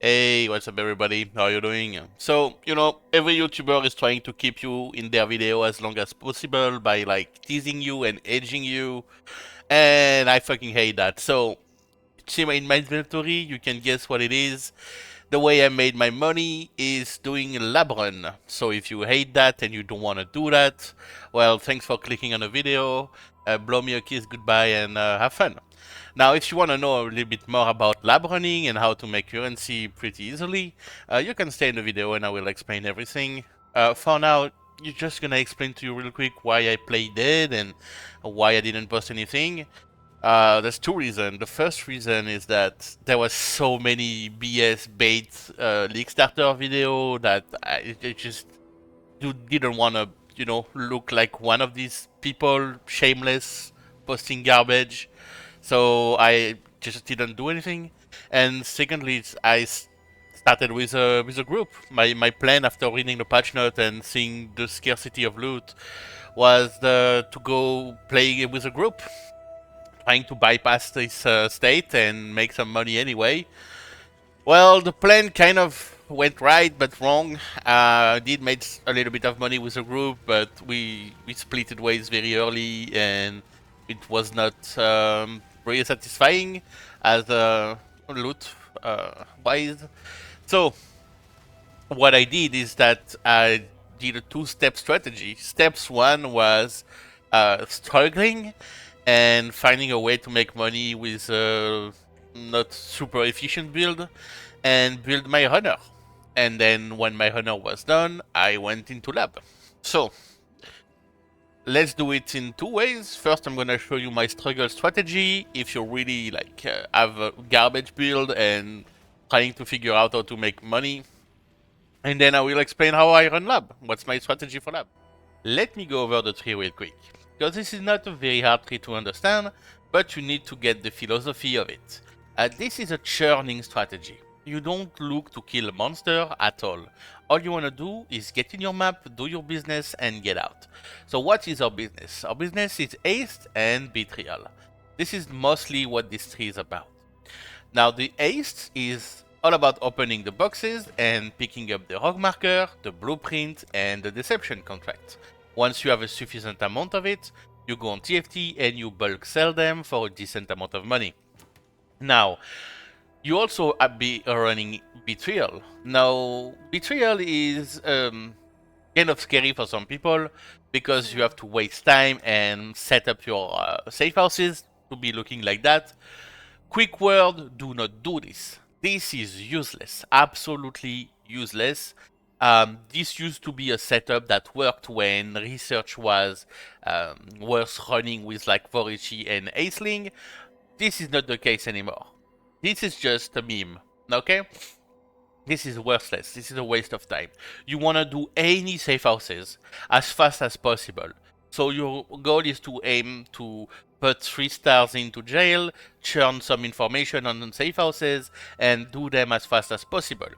Hey, what's up everybody? How are you doing? So, every YouTuber is trying to keep you in their video as long as possible by like teasing you and edging you, and I fucking hate that. So, see in my inventory, you can guess what it is. The way I made my money is doing lab run. So if you hate that and you don't want to do that, well, thanks for clicking on the video. Blow me a kiss, goodbye, and have fun. Now, if you want to know a little bit more about lab running and how to make currency pretty easily, you can stay in the video and I will explain everything. For now, you're just gonna explain to you real quick why I played dead and why I didn't post anything. There's two reasons. The first reason is that there was so many BS bait leak starter video that I just didn't want to, look like one of these people, shameless, posting garbage. So I just didn't do anything. And secondly, I started with a group. My plan after reading the patch note and seeing the scarcity of loot was to go play with a group, trying to bypass this state and make some money anyway. Well, the plan kind of went right but wrong. Did make a little bit of money with the group, but we split ways very early, and it was not really satisfying as loot wise. So what I did is that I did a two-step strategy. Steps one was struggling and finding a way to make money with a not super efficient build and build my runner. And then when my runner was done, I went into lab. So let's do it in two ways. First, I'm gonna show you my struggle strategy. If you really like have a garbage build and trying to figure out how to make money, and then I will explain how I run lab. What's my strategy for lab? Let me go over the tree real quick, because this is not a very hard tree to understand, but you need to get the philosophy of it. This is a churning strategy. You don't look to kill a monster at all. All you want to do is get in your map, do your business, and get out. So what is our business? Our business is haste and betrayal. This is mostly what this tree is about. Now the haste is all about opening the boxes and picking up the rogue marker, the blueprint, and the deception contract. Once you have a sufficient amount of it, you go on TFT and you bulk sell them for a decent amount of money. Now, you also be running Betrayal. Now, Betrayal is kind of scary for some people because you have to waste time and set up your safe houses to be looking like that. Quick word, do not do this. This is useless, absolutely useless. This used to be a setup that worked when research was worth running with like Vorici and Aisling. This is not the case anymore. This is just a meme, okay? This is worthless. This is a waste of time. You want to do any safe houses as fast as possible. So your goal is to aim to put 3 stars into jail, churn some information on safe houses, and do them as fast as possible.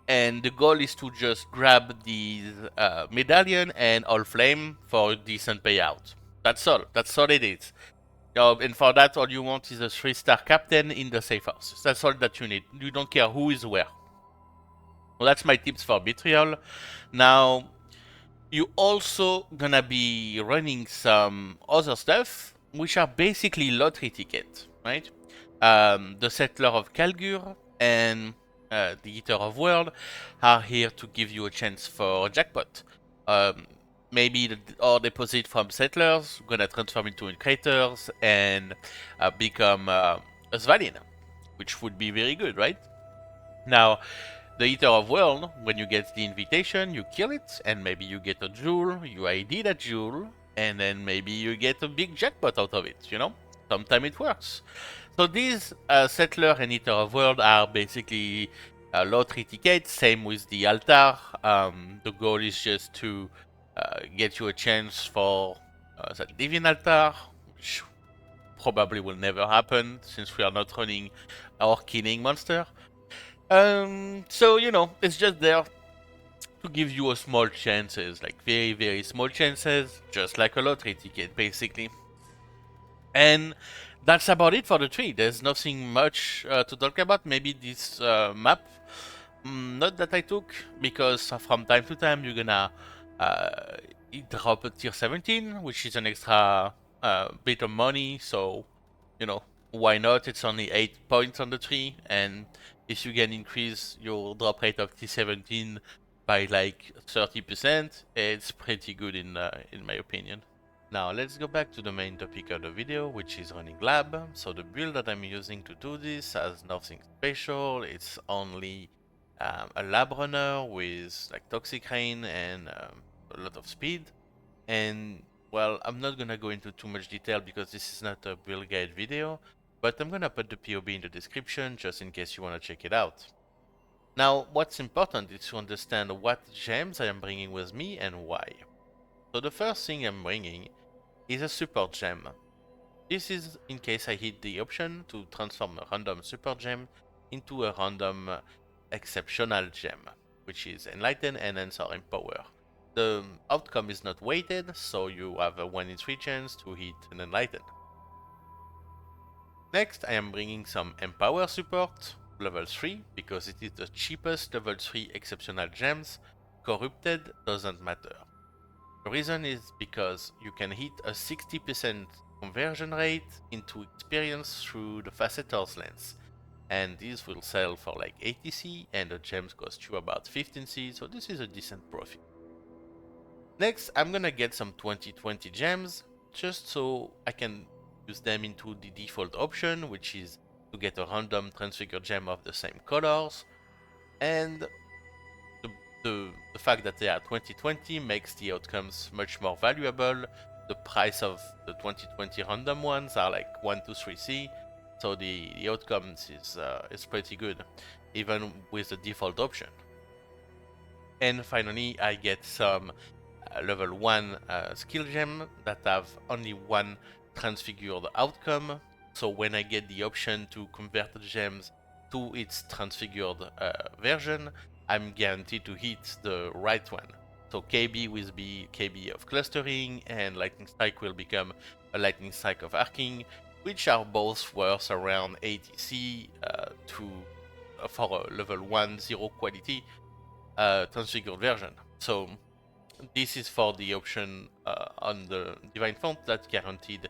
And the goal is to just grab these medallion and all flame for a decent payout. That's all. That's all it is. And for that, all you want is a 3-star captain in the safe house. That's all that you need. You don't care who is where. Well, that's my tips for Betrayal. Now, you also gonna be running some other stuff, which are basically lottery tickets, right? The Settler of Kalgur and the Eater of World are here to give you a chance for a jackpot. Maybe the ore deposit from settlers gonna transform into craters and become a Svalin, which would be very good, right? Now, the Eater of World, when you get the invitation, you kill it, and maybe you get a jewel, you ID that jewel, and then maybe you get a big jackpot out of it, you know? Sometimes it works. So these Settler and Eater of World are basically lottery tickets, same with the altar. The goal is just to get you a chance for the Divine Altar, which probably will never happen since we are not running or killing monster. So it's just there to give you a small chances, like very, very small chances, just like a lottery ticket, basically. And That's about it for the tree. There's nothing much to talk about. Maybe this map, not that I took, because from time to time you're gonna uh, drop a tier 17, which is an extra bit of money. So, you know, why not? It's only 8 points on the tree, and if you can increase your drop rate of tier 17 by like 30%, it's pretty good in my opinion. Now let's go back to the main topic of the video, which is running lab. So the build that I'm using to do this has nothing special. It's only a lab runner with like toxic rain and a lot of speed. And well, I'm not gonna go into too much detail because this is not a build guide video, but I'm gonna put the POE in the description just in case you wanna check it out. Now, what's important is to understand what gems I am bringing with me and why. So the first thing I'm bringing is a support gem. This is in case I hit the option to transform a random support gem into a random exceptional gem, which is Enlighten, Enhance, or Empower. The outcome is not weighted, so you have a 1 in 3 chance to hit an Enlighten. Next, I am bringing some Empower support, level 3, because it is the cheapest level 3 exceptional gems. Corrupted doesn't matter. The reason is because you can hit a 60% conversion rate into experience through the facetor's lens. And these will sell for like 80C and the gems cost you about 15C, so this is a decent profit. Next, I'm gonna get some 2020 gems just so I can use them into the default option, which is to get a random transfigure gem of the same colors. And the fact that they are 2020 makes the outcomes much more valuable. The price of the 2020 random ones are like 1 to 3C, so the outcomes is pretty good, even with the default option. And finally, I get some level 1 skill gem that have only one transfigured outcome. So when I get the option to convert the gems to its transfigured version, I'm guaranteed to hit the right one. So KB will be KB of clustering, and Lightning Strike will become a Lightning Strike of arcing, which are both worth around 80C for a level 1 0 quality transfigured version. So this is for the option on the Divine Font that's guaranteed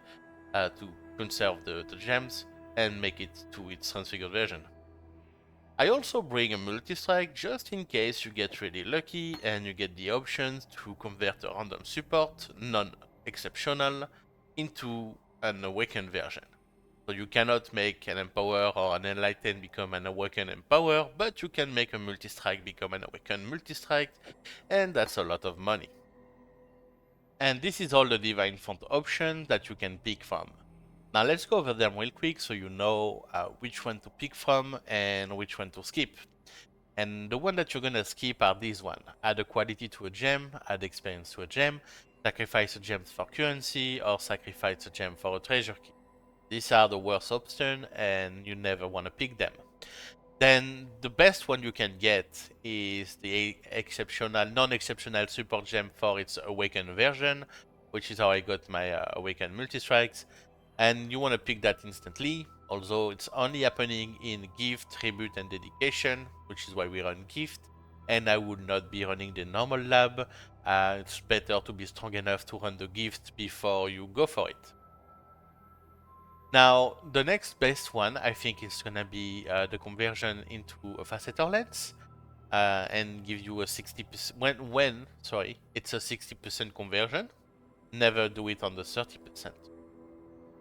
to conserve the gems and make it to its transfigured version. I also bring a multi-strike just in case you get really lucky and you get the option to convert a random support, non-exceptional, into an awakened version. So you cannot make an Empower or an Enlighten become an Awakened Empower, but you can make a multi-strike become an Awakened multi-strike, and that's a lot of money. And this is all the Divine Font options that you can pick from. Now let's go over them real quick so you know which one to pick from and which one to skip. And the one that you're gonna skip are these one. Add a quality to a gem, add experience to a gem, sacrifice a gem for currency, or sacrifice a gem for a treasure key. These are the worst options and you never want to pick them. Then the best one you can get is the exceptional, non-exceptional support gem for its awakened version, which is how I got my awakened multi-strikes. And you want to pick that instantly, although it's only happening in gift, tribute, and dedication, which is why we run gift. And I would not be running the normal lab. It's better to be strong enough to run the gift before you go for it. Now, the next best one, I think, is gonna be the conversion into a facetor lens, and give you a 60%. Sorry, it's a 60% conversion. Never do it on the 30%.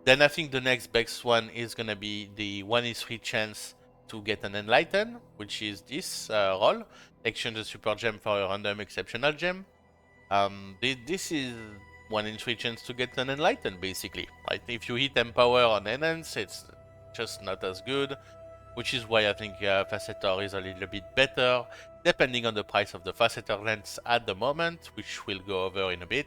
Then I think the next best one is gonna be the 1 in 3 chance to get an Enlighten, which is this roll. Exchange a super gem for a random exceptional gem. This is 1 in 3 chance to get an Enlighten, basically. Right? If you hit Empower on Enhance, it's just not as good, which is why I think Facetor is a little bit better, depending on the price of the Facetor lens at the moment, which we'll go over in a bit.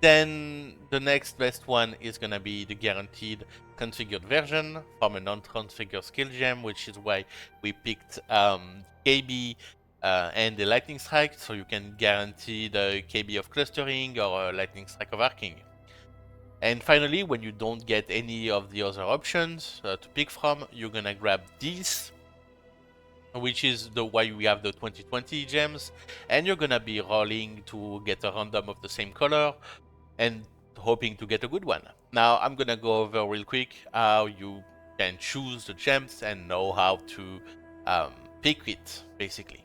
Then the next best one is gonna be the guaranteed configured version from a non-configured skill gem, which is why we picked KB and the Lightning Strike, so you can guarantee the KB of clustering or a Lightning Strike of arcing. And finally, when you don't get any of the other options to pick from, you're gonna grab these, which is the why we have the 2020 gems, and you're gonna be rolling to get a random of the same color and hoping to get a good one. Now I'm gonna go over real quick how you can choose the gems and know how to um, pick it, basically.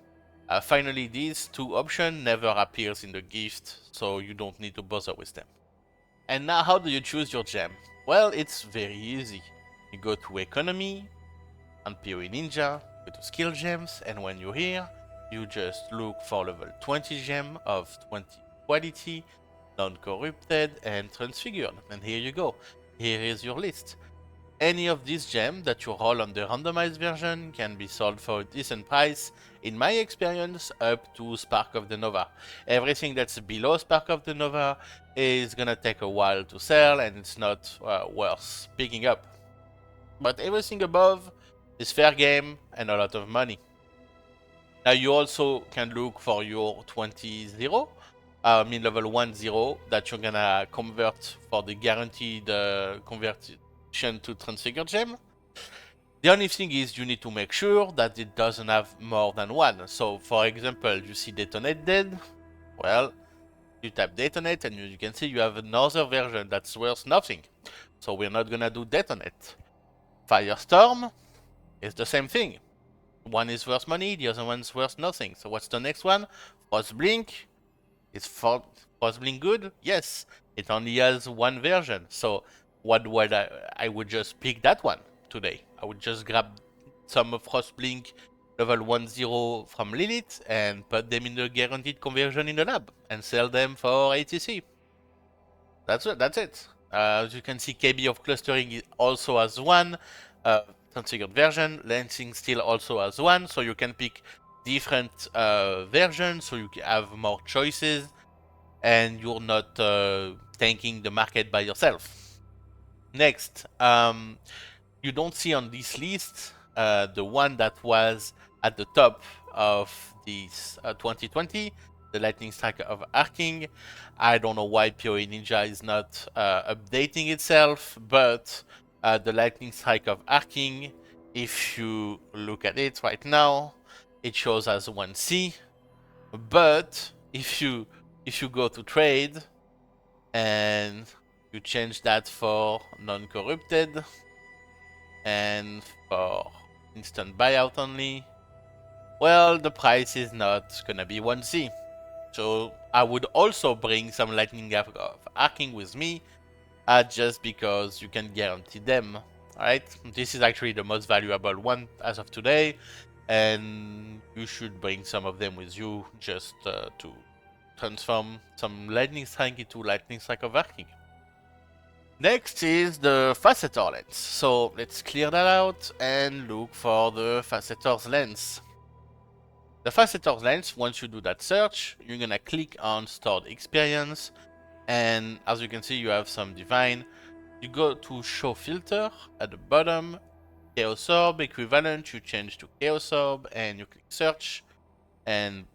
Finally, these two options never appears in the gift, so you don't need to bother with them. And now how do you choose your gem? Well, it's very easy. You go to economy, on POE Ninja, go to skill gems, and when you're here, you just look for level 20 gem of 20 quality, non-corrupted, and transfigured. And here you go. Here is your list. Any of these gems that you roll on the randomized version can be sold for a decent price, in my experience, up to Spark of the Nova. Everything that's below Spark of the Nova is gonna take a while to sell and it's not worth picking up. But everything above is fair game and a lot of money. Now you also can look for your 20-0, level 1-0 that you're gonna convert for the guaranteed conversion to transfigured gem. The only thing is you need to make sure that it doesn't have more than one. So for example, you see detonate dead. Well, you tap detonate and you can see you have another version that's worth nothing. So we're not gonna do detonate. Firestorm is the same thing. One is worth money, the other one's worth nothing. So what's the next one? Frostblink. Is Frostblink good? Yes. It only has one version. So what would I would just pick that one today. I would just grab some Frostblink level 1-0 from Lilith and put them in the guaranteed conversion in the lab and sell them for ATC. That's it. As you can see, KB of clustering also has one. Configured version, Lancing still also has one, so you can pick different versions, so you have more choices, and you're not tanking the market by yourself. Next, you don't see on this list the one that was at the top of this 2020, the Lightning Strike of Arcing. I don't know why POE Ninja is not updating itself, but the Lightning Strike of Arcing, if you look at it right now, it shows as 1C. But if you go to trade and you change that for non-corrupted and for instant buyout only, well, the price is not gonna be 1C. So I would also bring some Lightning of Arcing with me, just because you can guarantee them. Alright, this is actually the most valuable one as of today, and you should bring some of them with you just to transform some Lightning Strike into Lightning Strike of Arcing. Next is the facetor lens. So let's clear that out and look for the facetor's lens. The facetor's lens, once you do that search, you're gonna click on stored experience, and as you can see, you have some divine. You go to show filter at the bottom, Chaos Orb equivalent, you change to Chaos Orb and you click search, and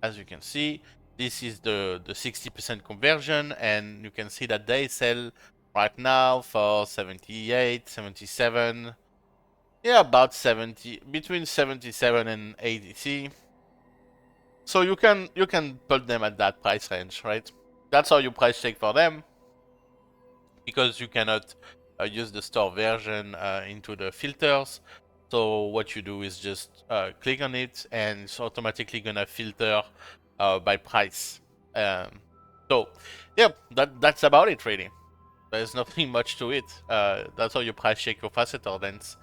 as you can see, this is the 60% conversion, and you can see that they sell right now for 78, 77, yeah, about 70, between 77 and 80. So you can put them at that price range, right? That's how you price check for them, because you cannot use the store version into the filters. So what you do is just click on it, and it's automatically gonna filter by price. So yeah, that's about it really. There's nothing much to it. That's how you price check your facetor lens.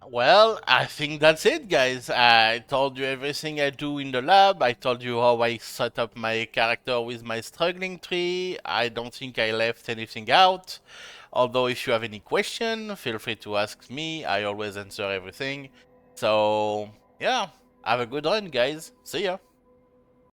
Well, I think that's it, guys. I told you everything I do in the lab. I told you how I set up my character with my struggling tree. I don't think I left anything out. Although if you have any question, feel free to ask me. I always answer everything. So, yeah, have a good run, guys. See ya.